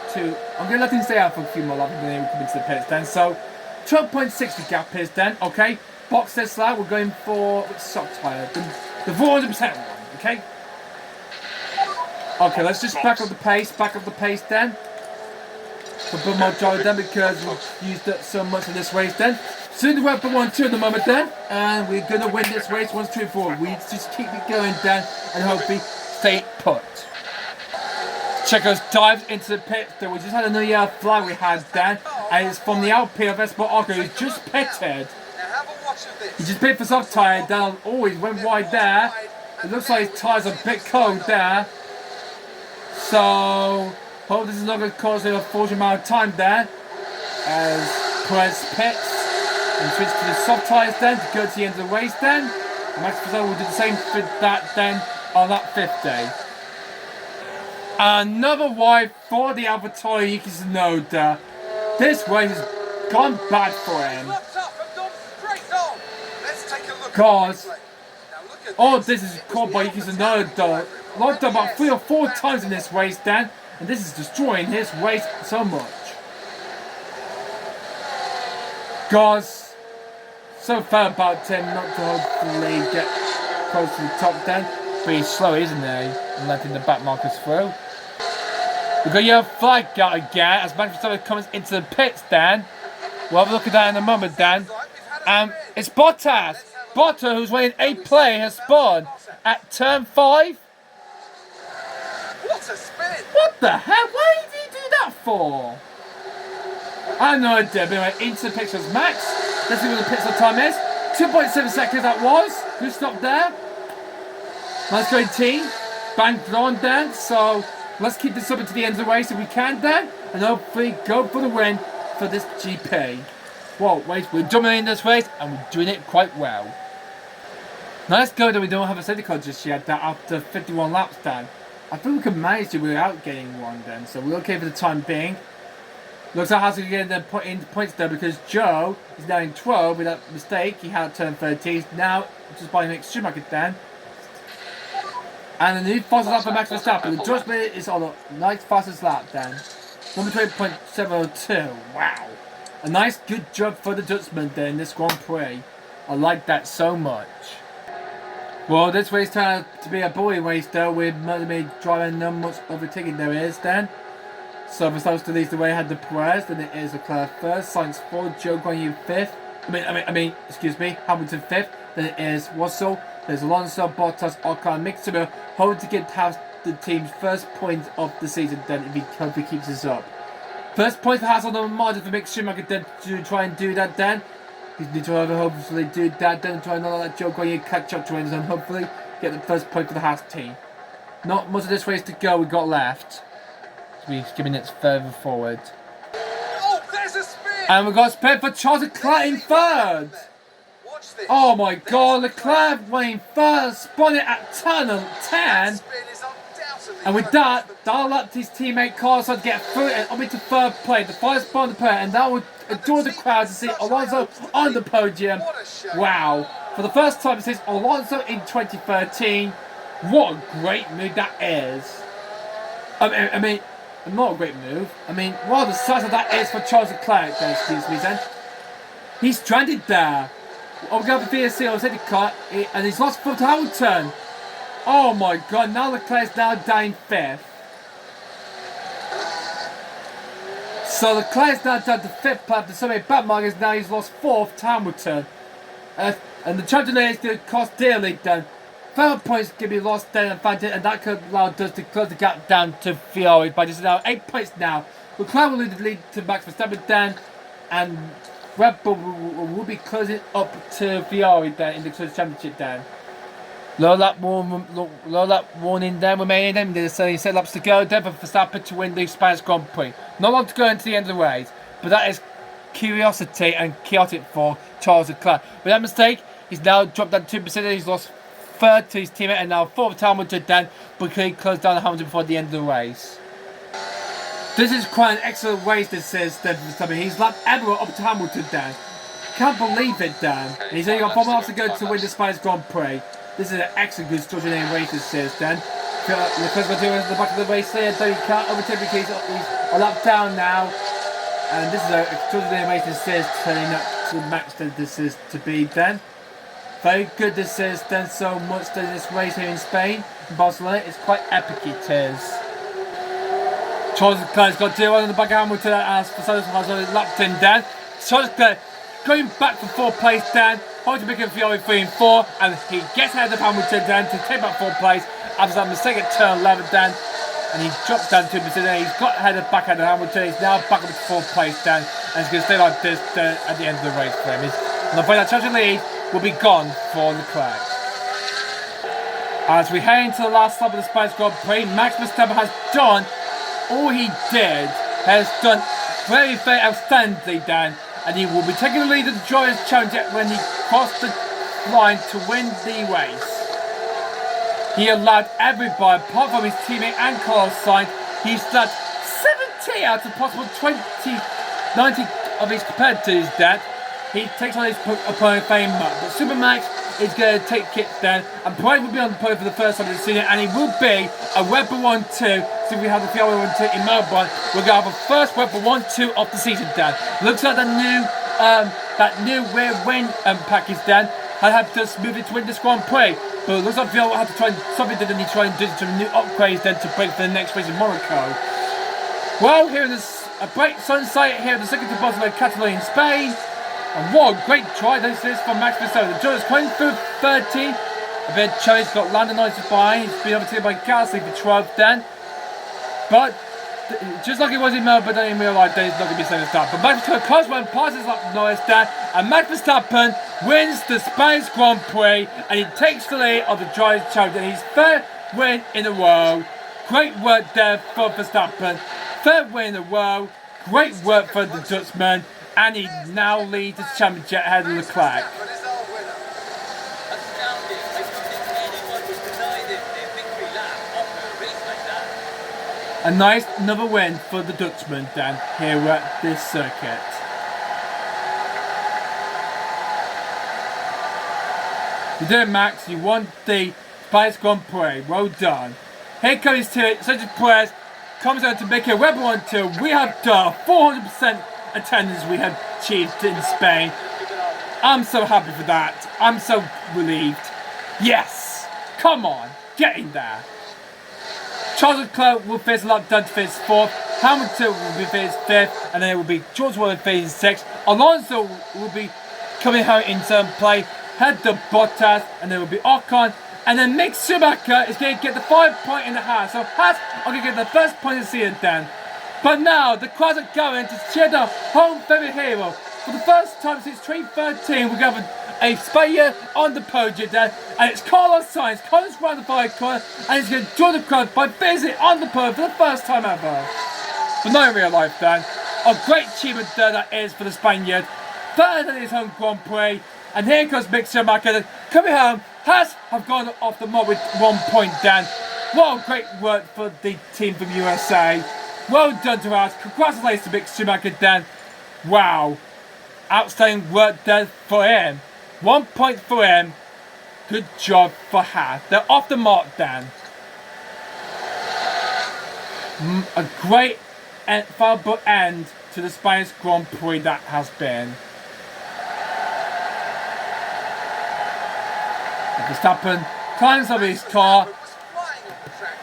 going to let him stay out for a few more laps and then he'll come into the pits then. So, 12.60 gap is then, okay. Box this lap, we're going for, which sock tyre? The 400% one, okay. Okay, let's just back up the pace then. For Bummo Joe then, because we've used it so much in this race then. So the Red Bull 1-2 at the moment then, and we're gonna win this race 1-2-4. We just keep it going down and hopefully stay put. Checo's dives into the pit. So we just had another yellow flag we had down, and it's from the Alpine of Esport Arco who's just pitted. He just pitted for soft tyre down. Oh, he went wide there. It looks like his tyres are a bit cold there. So hope this is not going to cause a unfortunate amount of time there. As Perez pits and switches to the soft tyres then to go to the end of the race then. And Max Verstappen will do the same for that then on that 5th day. Another wide for the AlphaTauri Yuki Tsunoda. This race has gone bad for him. Because this is caught by Yuki Tsunoda. Locked up about 3 or 4 times in this race then. And this is destroying his race so much. Because so fair about him not to hopefully get close to the top then. But he's slow, isn't he? And letting the back markers through. We've got your flag out again as Max Verstappen comes into the pits then. We'll have a look at that in a moment then. It's Bottas. Bottas, who's winning a play, has spawned at turn 5. What a spin! What the heck? Why did he do that for? I have no idea. But anyway, into the pictures. Max, let's see what the pit stop time is. 2.7 seconds that was. Who stopped there? Nice going team. Banged on then. So let's keep this up until the end of the race if we can then. And hopefully go for the win for this GP. Whoa, wait, we're dominating this race and we're doing it quite well. Now let's go that we don't have a safety car just yet, that after 51 laps then. I think we can manage it without getting one then, so we're okay for the time being. Looks like Haas is getting the points there because Joe is now in 12 with that mistake. He had turn 13, now just by Mick Schumacher then. And the new fastest lap for Max Verstappen. The judgment is on the nice fastest lap then. 1:20.702. Wow. A nice good job for the Dutchman there in this Grand Prix. I like that so much. Well, this race turned out to be a boring race though, with Murdermaid driving not much overtaking there is then. So Verstappen still leads the way ahead of Perez, then it is Leclerc first, Sainz 4th, Joe Guan Yu 5th. Excuse me, Hamilton 5th, then it is Russell, there's Alonso, Bottas, Ocon, and Mick Schumacher, hoping to get past the team's first point of the season then if he hopefully keeps this up. First point for Haas on the margin for Mick Schumacher then to try and do that then. He needs to hopefully do that then, try and not let Joe Guan Yu catch up to him and hopefully get the first point for the Haas team. Not much of this race to go we got left. We're skimming it further forward. Oh, there's a spin! And we've got a spin for Charles Leclerc in 3rd. Watch this. Oh my god, Leclerc went in 3rd, spun it at turn 10. And with that, that'll let his teammate Carlos get through it and up into 3rd place, the 5th spot on the podium, and that would adore the crowd to see Alonso on the podium. Wow. For the first time since Alonso in 2013, what a great move that is. I mean, not a great move. I mean, what the size of that is for Charles Leclerc, then, excuse me, then. He's stranded there. We're going for VSC on safety car, and he's lost 4th to Hamilton. Oh my god, now Leclerc's now down 5th. So Leclerc's now down to 5th place after so many back markers, now he's lost 4th to Hamilton. And the champion is going to cost dearly then. 3rd points can be lost then and that could allow us to close the gap down to Fiori by just now 8 points now. Leclerc will lead to Max Verstappen then, and Red Bull will be closing up to Fiori then in the championship then. Low lap warning then remaining then. There's 7 laps to go then for Verstappen to win the Spanish Grand Prix. Not long to go into the end of the race, but that is curiosity and chaotic for Charles Leclerc. With that mistake, he's now dropped down 2%. He's lost 3rd to his teammate and now 4th to Hamilton then, but he closed down Hamilton before the end of the race. This is quite an excellent race, this is then for Verstappen. He's lapped everyone up to Hamilton then. Can't believe it then. And he's only got 4 laps to go to win the Spanish Grand Prix. This is an excellent good structured race, this is then. Leclerc's going to do it in the back of the race there, though he can't overtake because he's a lap down now. And this is an extraordinary race, this is turning up to the max that this is to be then. Very good this is then, so much that this race here in Spain, in Barcelona, it's quite epic it is. Charles Leclerc's got to do one in the back of Hamilton as Verstappen has lapped him down. Charles Leclerc going back for 4th place Dan, holding Mick and Fiore 3 and 4, and he gets ahead of Hamilton Dan to take back 4th place after that mistake at turn 11 Dan, and he drops down 2%. He's got back ahead of Hamilton. He's now back up to 4th place Dan, and it's going to stay like this at the end of the race for him. And the point that championship lead will be gone for Leclerc. As we head into the last lap of the Spanish Grand Prix, Max Verstappen has done all he did, has done very, very outstandingly, Dan, and he will be taking the lead of the Drivers' Championship when he crossed the line to win the race. He allowed everybody, apart from his teammate and Carlos Sainz, he's allowed 70 out of possible 90 of his competitors, Dan. He takes on his opponent very much, but Supermax is going to take kits down, and Perez will be on the podium for the first time this season, and he will be a Red Bull 1-2. So if we have the Fiore 1-2 in Melbourne, we're going to have a first Red Bull 1-2 of the season, Dan. Looks like the new rear wing package, Dan, had helped us move it to win this Grand Prix, but it looks like Fiore will have to try something that they need to try and do some new upgrades then to break for the next race in Monaco. Well, here in this a bright sunset here at the second to bottom of Catalonia in Spain. And what a great try this is from Max Verstappen. The Jordan's coming through 13. A bit of Cherry's got Lando Norris behind. He's been overtaken by Gasly for 12th then. But just like it was in Melbourne, I didn't realise that he's not going to be saying start. But Max Verstappen comes one, passes up Norris then. And Max Verstappen wins the Spanish Grand Prix. And he takes the lead of the Drivers' Championship. And his third win in a row. Great work there for Verstappen. Third win in a row. Great work for the Dutchman. And he now leads the championship ahead of Leclerc. A nice another win for the Dutchman then here at this circuit. You did it, Max. You won the Spanish Grand Prix. Well done. Here comes Sergio Perez. Comes out to make a Red Bull 1-2. We have done 400% attendance we have achieved in Spain. I'm so happy for that. I'm so relieved. Yes! Come on, get in there. Charles Leclerc will face a lap done to finish 4th. Hamilton will be finished 5th, and then it will be George Russell finishing 6th. Alonso will be coming out in third place. Head to Bottas, and then will be Ocon. And then Mick Schumacher is going to get the 5 point in the Haas. So Haas are going to get the first point of the season then. But now the crowds are going to cheer the home favourite hero. For the first time since 2013, we're going to have a Spaniard on the podium then. And it's Carlos Sainz. Carlos round the fire corner, and he's going to join the crowd by finishing on the podium for the first time ever. But not in real life then. A great achievement there that is for the Spaniard. Third in his home Grand Prix. And here comes Mick Schumacher coming home. Haas have gone off the mark with 1 point down. What a great work for the team from USA. Well done to Haas. Congratulations to Mick Schumacher then. Wow. Outstanding work there for him. 1 point for him. Good job for Haas. They're off the mark then. A great valuable end to the Spanish Grand Prix that has been. Verstappen climbs up his car.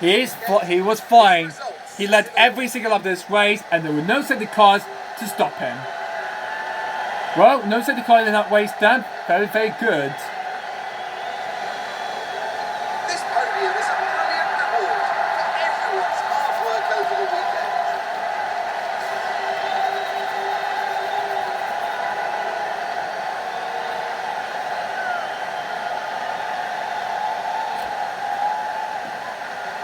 He was flying. He led every single lap of this race, and there were no safety cars to stop him. Well, no safety car in that race, Dan. Very, very good. This podium is a brilliant reward for everyone's hard work over the weekend.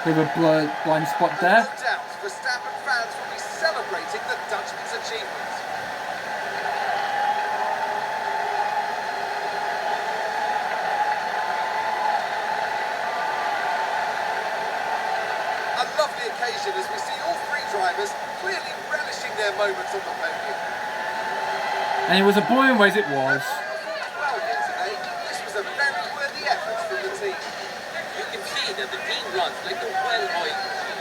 Bit of a blind spot there. No doubt Verstappen fans will be celebrating the Dutchman's achievement. A lovely occasion as we see all three drivers clearly relishing their moments on the podium. And it was a boring race it was. Well here today, this was a very worthy effort from the team. You can see that the team runs like a well-oiled machine.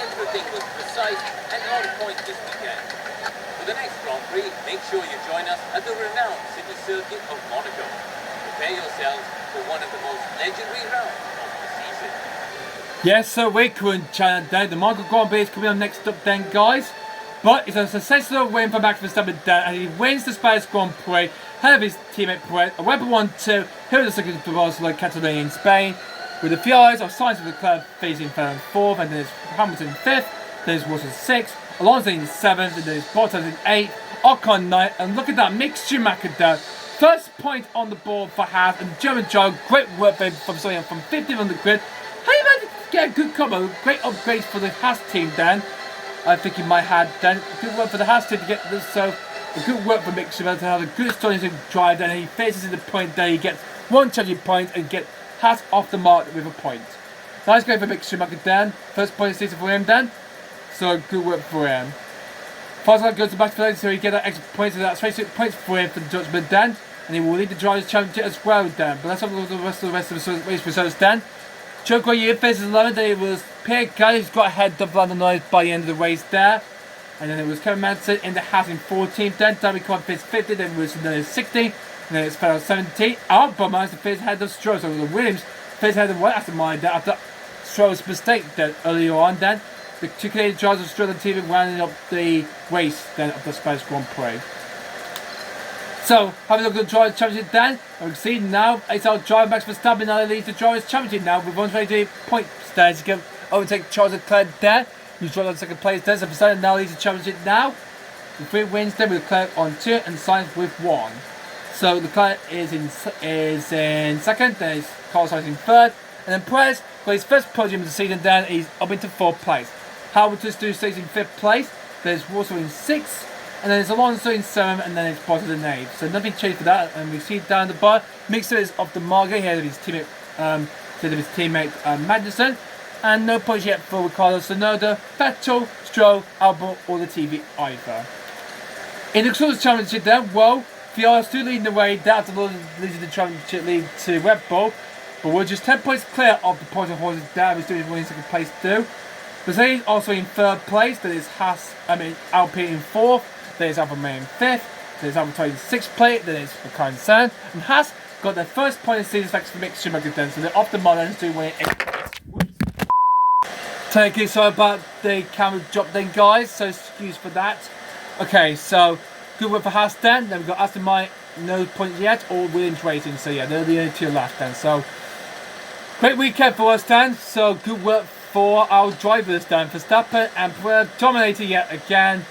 Everything was precise and on point this weekend. For the next Grand Prix, make sure you join us at the renowned city circuit of Monaco. Prepare yourselves for one of the most legendary rounds of the season. Yes, so we're current channel day. The Monaco Grand Prix is coming on next up then, guys. But it's a sensational win for Max Verstappen then, and he wins the Spanish Grand Prix ahead of his teammate Perez. A Webber 1-2, here is the second to Barcelona, Catalonia in Spain. With the Fiores of Sainz with the club facing third and fourth, and then there's Hamilton in fifth, then there's Wilson sixth, Alonso in seventh, and then there's Bottas in eighth, Ocon ninth, and look at that, Mick Schumacher there. First point on the board for Haas, and German Joe, great work from 15th on the grid. How you managed to get a good combo? Great upgrades for the Haas team then. I think he might have done good work for the Haas team to get this, so a good work for Mick Schumacher to have a good starting drive, then he faces in the point there, he gets one challenging point and get Haas off the mark with a point. Nice going for Mick Schumacher then. First point of the season for him then. So good work for him. Fosler goes to back to so he gets that extra points, so that's 26 points for him for the judgment then. And he will lead the Drivers' Championship as well then. But let's have a look at the rest of the race results then. Joe Goyer faces 11th, then it was Pierre Gasly who's got ahead of Lando Norris by the end of the race there. And then it was Kevin Magnussen in the Haas in 14th then. David Cobb finished 50th, then Wilson in 16th. And then it's Vettel 17th. Albon managed to finish ahead of Stroll, so the Williams finished ahead of Aston Martin then after Stroll's mistake then earlier on then. The two Canadian drivers of Stroll and team rounding up the race then of the Spanish Grand Prix. So, having a look at the Drivers' Championship then, and we can see now it's our driver Max Verstappen now leads the Drivers' Championship now with 123 points there. He can overtake Charles Leclerc there, who's dropped on second place there. So Verstappen now leads the championship now with 3 wins there, with Leclerc on 2 and Sainz with 1. So Leclerc is in second, then Carlos Sainz in third, and then Perez got his first podium of the season then, he's up into 4th place. Hamilton stays in 5th place, there's Russell in 6th, and then there's Alonso in 7th, and then it's Bottas in 8th. So nothing changed for that, and we see down the bar, Mixer is off the market here of his teammate, Magnussen, and no points yet for Ricardo Sonoda, Vettel, Stroll, Albon, or the TV either. In the Constructors' Championship then, well, Fiora still leading the way down to losing the championship lead to Red Bull, but we're just 10 points clear of the point of horses down. We're still in second place too. Mercedes also in 3rd place. There is Alpine in 4th. There is Alfa Romeo in 5th. There is Alfa in 6th place. There is McLaren 7th. And Haas got their first point in season thanks to Mick Schumacher then. So they're off the model and still winning 8 points. Thank you. Sorry about the camera drop then, guys. So excuse for that. Okay, so good work for Haas then. Then we've got Aston Martin, no points yet, or Williams Racing. So yeah, they're the only 2 left then. So great weekend for us then. So good work for our drivers then. Verstappen and Perez dominating yet again,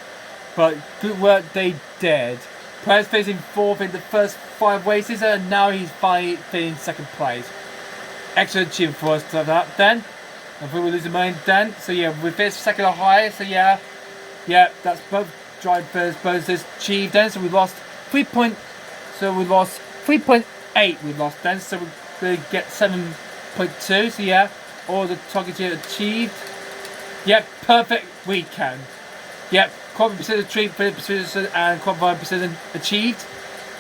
but good work they did. Perez facing 4th in the first 5 races, and now he's finally in 2nd place. Excellent achievement for us to have that then. And we will lose the money then. So yeah, with this 2nd or higher. So yeah, that's both drivers bonuses achieved then. So we lost 3.8 we lost then. So we get 7.2. So yeah, all the targets here achieved. Yep, perfect weekend. Yep, qualifying precision achieved, precision and qualifying precision achieved.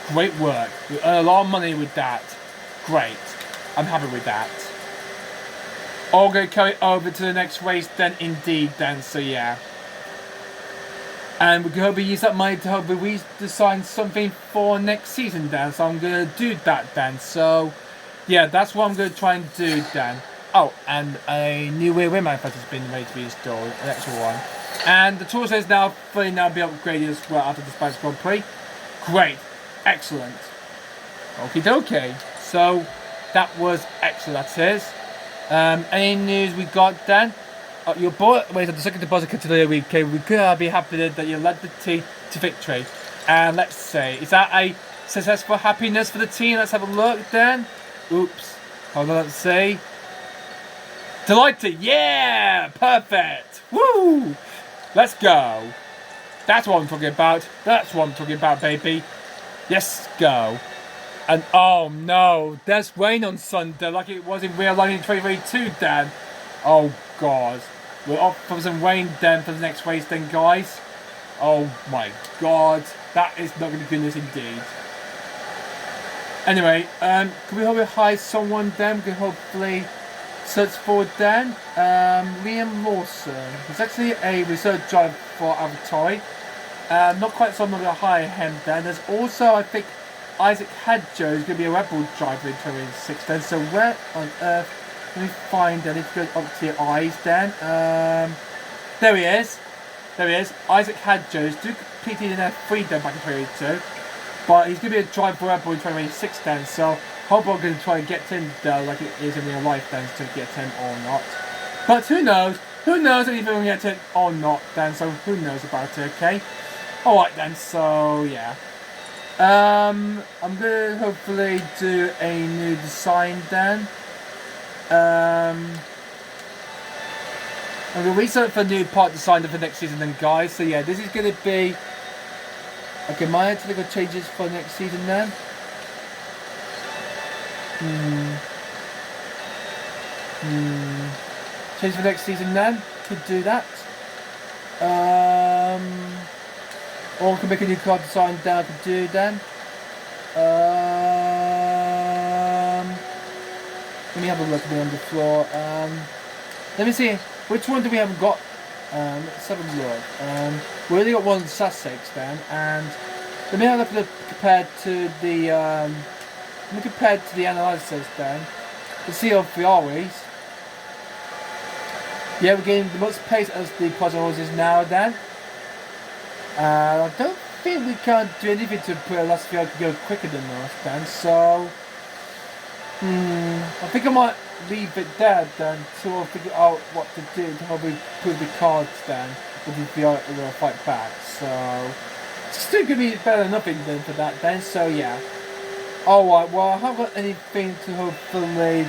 Great work. We earn a lot of money with that. Great. I'm happy with that. All going to carry over to the next race then, indeed then. So yeah. And we can hope we use that money to hope we design something for next season then. So I'm going to do that then. So yeah, that's what I'm going to try and do then. Oh, and a new rear wheel manufacturer has been ready to be installed, an extra one. And the torso is now fully be upgraded as well after the Spanish Grand Prix. Great, excellent. Okie dokie. So that was excellent, that is. Any news we got then? Your boy, wait, on the second deposit today we could be happy that you led the team to victory. And let's see, is that a successful happiness for the team? Let's have a look then. Oops. Hold on, let's see. Delighted, yeah! Perfect! Woo! Let's go. That's what I'm talking about. That's what I'm talking about, baby. Yes, go. And oh no, there's rain on Sunday like it was in real life in 2022, Dan. Oh god. We're off for some rain then for the next race then, guys. Oh my god. That is not going to be goodness indeed. Anyway, can we hopefully hire someone then? We can hopefully search for then. Liam Lawson. He's actually a research driver for Avatar. Not quite so I'm going to hire him then. There's also, I think, Isaac Hadjo is going to be a Red Bull driver in 2026 then. So where on earth, let me find then, if you go up to your eyes then. There he is. There he is. Isaac Hadjos, do competed in F3 then back in 2022. But he's going to be a drive for Red Bull in 2026 then. So hope I'm going to try and get him there like it is in real life then to get him or not. But who knows? Who knows if he's going to get him or not then. So who knows about it, okay? Alright then, so yeah. I'm going to hopefully do a new design then. I'm going to research for a new part design for next season then, guys. So yeah, this is going to be... Okay, my technical changes for next season then. Change for next season then. Could do that. Or I can make a new card design down to do then. Let me have a look at me on the floor. Let me see. Which one do we haven't got? Let's have a look. We only got one Sussex then, and let me have a look at the compared to the analysis then. Let's see how we are we. Yeah, we're getting the most pace as the Project horses now then. I don't think we can do anything to put last few to go quicker than us then, so I think I might leave it there then until I figure out what to do to help me put the cards then with the VR will fight back. So it's still gonna be better than nothing then for that then, so yeah. Alright, well I haven't got anything to hopefully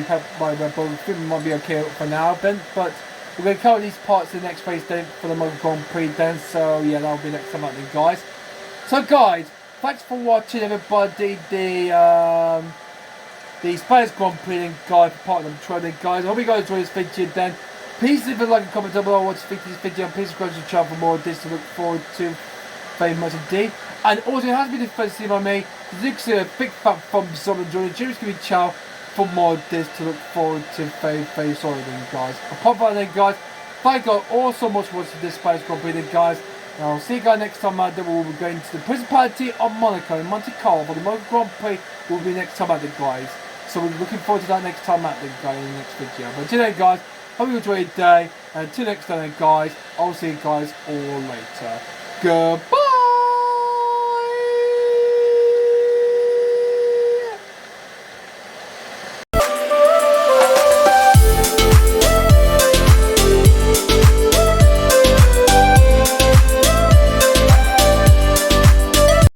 help my Red Bull. I think it might be okay for now then, but we're going to cover these parts in the next race then for the Monaco Grand Prix then, so yeah, that'll be next time out then, guys. So guys, thanks for watching everybody, the Spanish Grand Prix then, guys, for part number 12 then, guys. I hope you guys enjoyed this video then. Please leave a like and comment down below what you think of this video, and please subscribe to the channel for more of this to look forward to very much indeed. And also, it has been the first time by me, so you can a big fat thumbs up and join the Jimmy's Giving Chow for more of this to look forward to very sorry then, guys. Apart from that then, guys, thank you all so much for watching this Spanish Grand Prix then, guys. And I'll see you guys next time out then. We'll be going to the Principality of Monaco in Monte Carlo for the Monaco Grand Prix. Will be next time out then, guys. So we're looking forward to that next time out then, guys, in the next video. But until then, guys, hope you enjoy your day. And until next time then, guys, I'll see you guys all later. Goodbye.